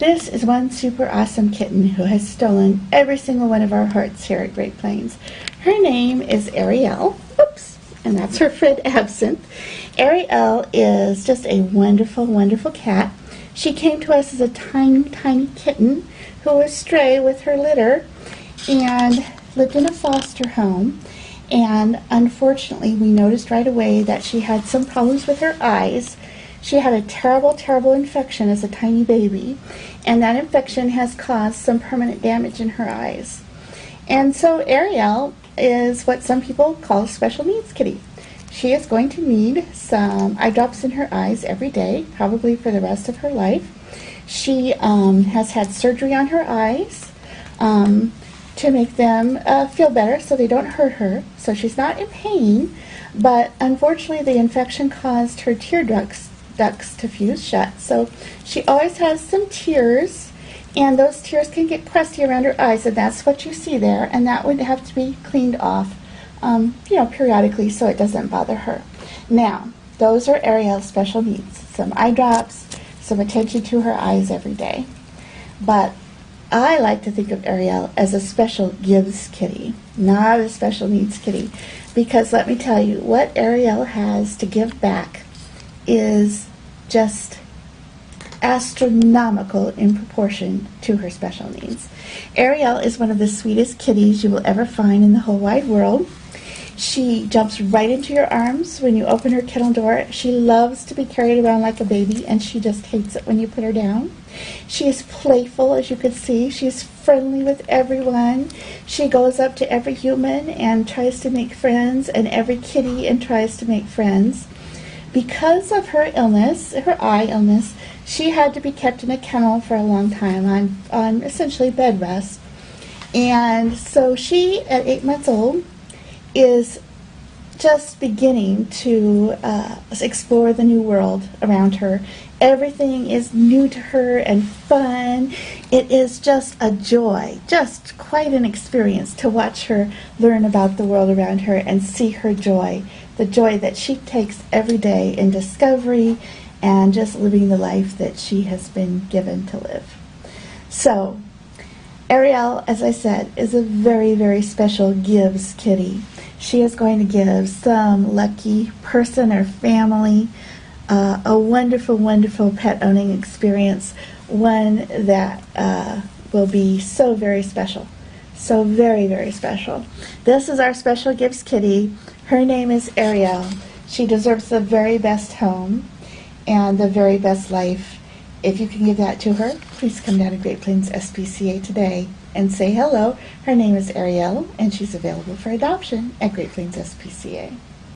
This is one super awesome kitten who has stolen every single one of our hearts here at Great Plains. Her name is Ariel. Oops, and that's her friend Absinthe. Ariel is just a wonderful, wonderful cat. She came to us as a tiny, tiny kitten who was stray with her litter and lived in a foster home. And unfortunately, we noticed right away that she had some problems with her eyes. She had a terrible, terrible infection as a tiny baby, and that infection has caused some permanent damage in her eyes. And so Ariel is what some people call a special needs kitty. She is going to need some eye drops in her eyes every day, probably for the rest of her life. She has had surgery on her eyes to make them feel better so they don't hurt her. So she's not in pain, but unfortunately the infection caused her tear ducts to fuse shut. So she always has some tears, and those tears can get crusty around her eyes, and that's what you see there, and that would have to be cleaned off periodically so it doesn't bother her. Now, those are Ariel's special needs. Some eye drops, some attention to her eyes every day. But I like to think of Ariel as a special gives kitty, not a special needs kitty, because let me tell you, what Ariel has to give back is just astronomical in proportion to her special needs. Ariel is one of the sweetest kitties you will ever find in the whole wide world. She jumps right into your arms when you open her kennel door. She loves to be carried around like a baby, and she just hates it when you put her down. She is playful, as you can see. She's friendly with everyone. She goes up to every human and tries to make friends, and every kitty and tries to make friends. Because of her illness, her eye illness, she had to be kept in a kennel for a long time on essentially bed rest. And so she, at 8 months old, is just beginning to explore the new world around her. Everything is new to her and fun. It is just a joy, just quite an experience to watch her learn about the world around her and see her joy, the joy that she takes every day in discovery and just living the life that she has been given to live. So, Ariel, as I said, is a very, very special gives kitty. She is going to give some lucky person or family a wonderful, wonderful pet owning experience, one that will be so very special. So very, very special. This is our special gifts kitty. Her name is Ariel. She deserves the very best home and the very best life. If you can give that to her, please come down to Great Plains SPCA today and say hello. Her name is Ariel, and she's available for adoption at Great Plains SPCA.